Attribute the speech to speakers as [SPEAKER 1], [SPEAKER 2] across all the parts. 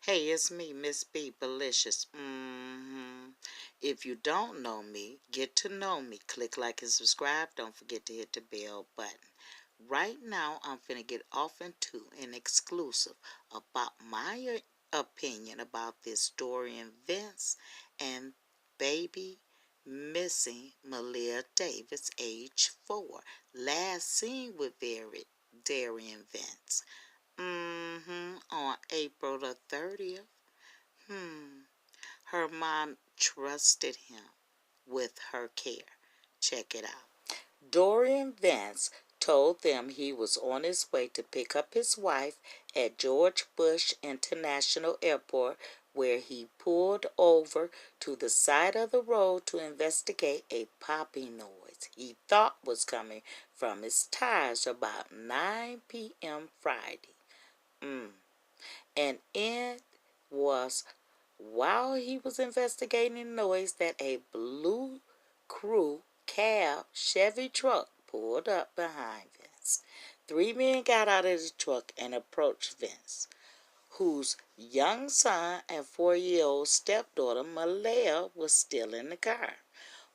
[SPEAKER 1] Hey, it's me, Miss B, Belicious. If you don't know me, get to know me. Click like and subscribe. Don't forget to hit the bell button. Right now, I'm finna get off into an exclusive about my opinion about this Dorian Vince and baby missing Malia Davis, age 4. Last seen with Darian Vince. On April the 30th. Her mom trusted him with her care. Check it out. Dorian Vance told them he was on his way to pick up his wife at George Bush International Airport, where he pulled over to the side of the road to investigate a popping noise he thought was coming from his tires about 9 p.m. Friday. And it was while he was investigating the noise that a blue crew cab Chevy truck pulled up behind Vince. 3 men got out of the truck and approached Vince, whose young son and 4-year-old stepdaughter Malaya was still in the car.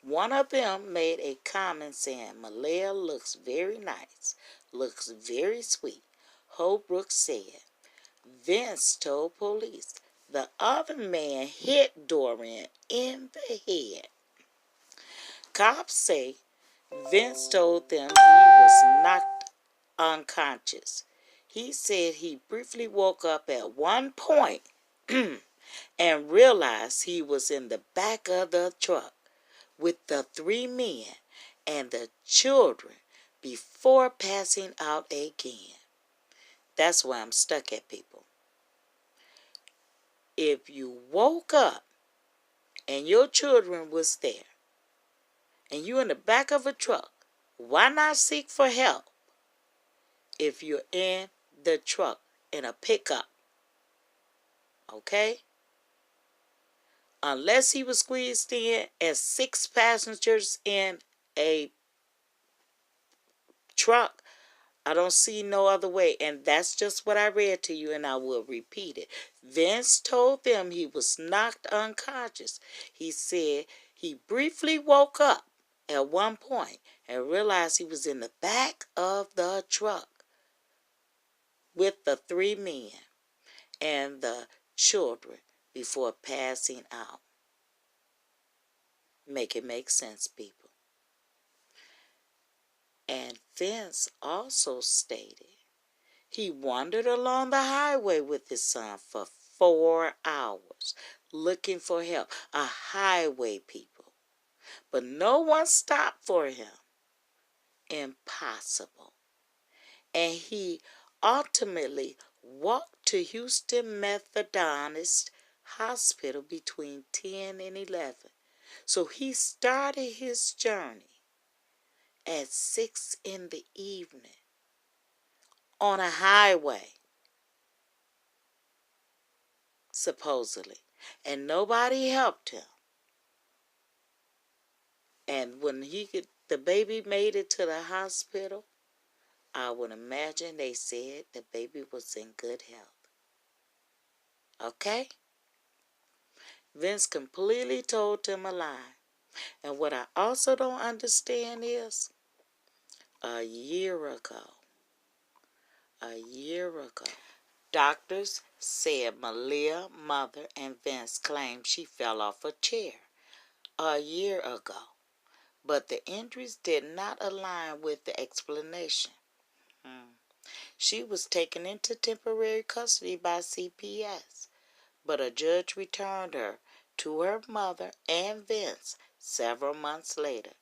[SPEAKER 1] One of them made a comment saying, "Malaya looks very nice, looks very sweet," Holbrook said. Vince told police the other man hit Dorian in the head. Cops say Vince told them he was knocked unconscious. He said he briefly woke up at one point and realized he was in the back of the truck with the 3 men and the children before passing out again. That's why I'm stuck at, people. If you woke up and your children was there and you in the back of a truck, why not seek for help if you're in the truck in a pickup? Okay? Unless he was squeezed in as 6 passengers in a truck, I don't see no other way. And that's just what I read to you, and I will repeat it. Vince told them he was knocked unconscious. He said he briefly woke up at one point and realized he was in the back of the truck with the 3 men and the children before passing out. Make it make sense, people. And Vince also stated he wandered along the highway with his son for 4 hours looking for help. A highway, people. But no one stopped for him. Impossible. And he ultimately walked to Houston Methodist Hospital between 10 and 11. So he started his journey at 6 in the evening on a highway, supposedly. And nobody helped him. And when the baby made it to the hospital, I would imagine they said the baby was in good health. Okay? Vince completely told them a lie. And what I also don't understand is, a year ago, doctors said Malia, mother, and Vince claimed she fell off a chair a year ago. But the injuries did not align with the explanation. She was taken into temporary custody by CPS, but a judge returned her to her mother and Vince several months later.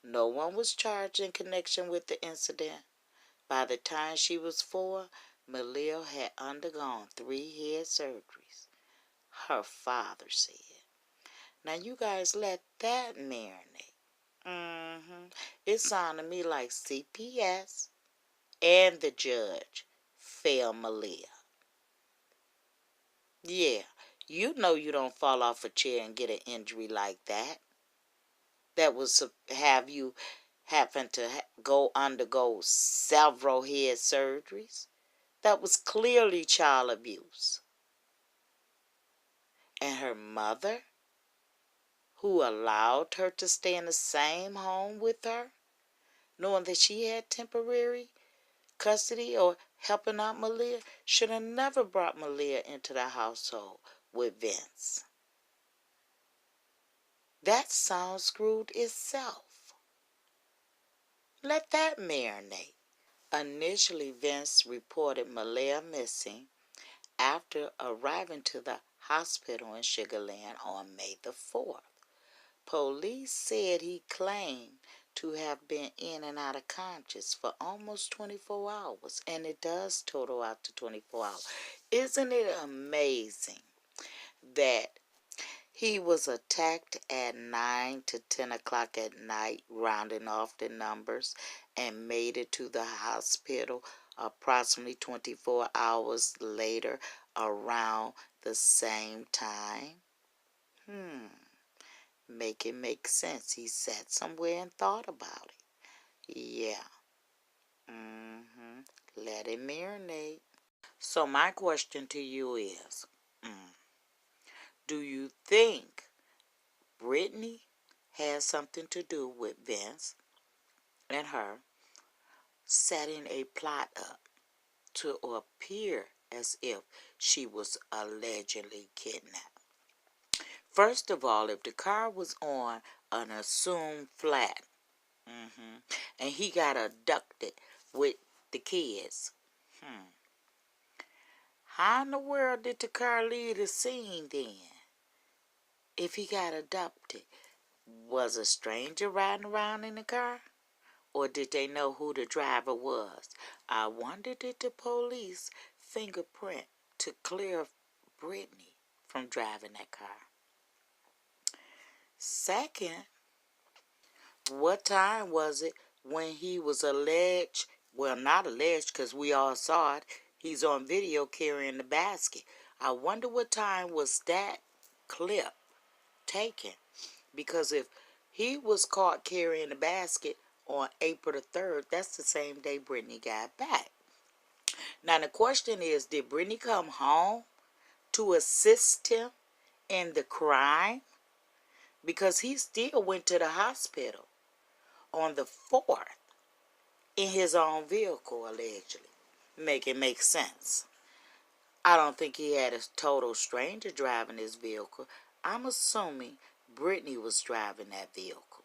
[SPEAKER 1] No one was charged in connection with the incident. By the time she was 4, Malia had undergone 3 head surgeries, her father said. Now you guys let that marinate. It sounded to me like CPS and the judge failed Malia. Yeah, you know you don't fall off a chair and get an injury like that. That was have you happen to undergo several head surgeries. That was clearly child abuse. And her mother, who allowed her to stay in the same home with her, knowing that she had temporary custody or helping out Malia, should have never brought Malia into the household with Vince. That sound screwed itself. Let that marinate. Initially, Vince reported Malia missing after arriving to the hospital in Sugar Land on May the 4th. Police said he claimed to have been in and out of conscious for almost 24 hours, and it does total out to 24 hours. Isn't it amazing that he was attacked at 9 to 10 o'clock at night, rounding off the numbers, and made it to the hospital approximately 24 hours later around the same time? Make it make sense. He sat somewhere and thought about it. Yeah. Let it marinate. So my question to you is, do you think Brittany has something to do with Vince and her setting a plot up to appear as if she was allegedly kidnapped? First of all, if the car was on an assumed flat, and he got abducted with the kids, how in the world did the car leave the scene then? If he got abducted, was a stranger riding around in the car? Or did they know who the driver was? I wonder, did the police fingerprint to clear Brittany from driving that car? Second, what time was it when he was alleged, well, not alleged because we all saw it, he's on video carrying the basket. I wonder what time was that clip taken? Because if he was caught carrying the basket on April the 3rd, that's the same day Brittany got back. Now the question is, did Brittany come home to assist him in the crime? Because he still went to the hospital on the 4th in his own vehicle, allegedly. Make it make sense. I don't think he had a total stranger driving his vehicle. I'm assuming Brittany was driving that vehicle.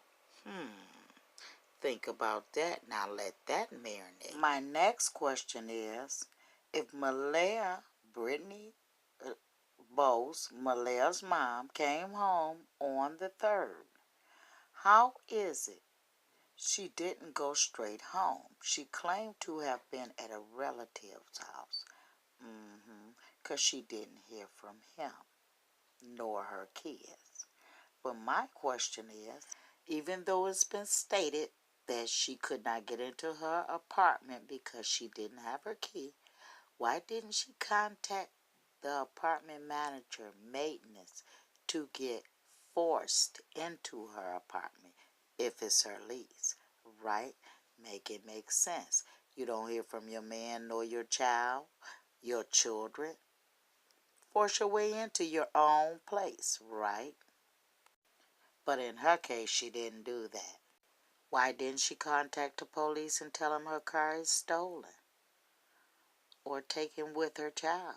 [SPEAKER 1] Think about that. Now let that marinate. My next question is, if Malia, Brittany Bose, Malia's mom, came home on the 3rd, how is it she didn't go straight home? She claimed to have been at a relative's house. Because she didn't hear from him, nor her kids. But my question is, even though it's been stated that she could not get into her apartment because she didn't have her key, why didn't she contact the apartment manager, maintenance, to get forced into her apartment if it's her lease, right? Make it make sense. You don't hear from your man nor your child, your children. Force your way into your own place, right? But in her case, she didn't do that. Why didn't she contact the police and tell them her car is stolen? Or taken with her child?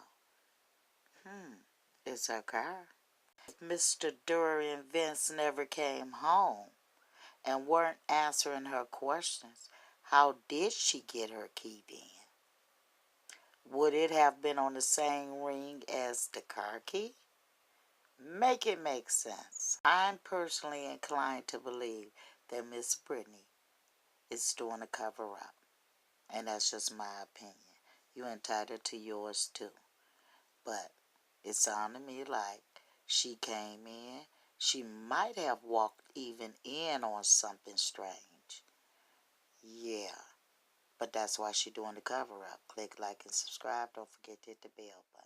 [SPEAKER 1] It's her car. If Mr. Dury and Vince never came home and weren't answering her questions, how did she get her key then? Would it have been on the same ring as the car key? Make it make sense. I'm personally inclined to believe that Miss Brittany is doing a cover-up. And that's just my opinion. You're entitled to yours too. But it sounded to me like she came in. She might have walked even in on something strange. Yeah. But that's why she's doing the cover-up. Click like and subscribe. Don't forget to hit the bell button.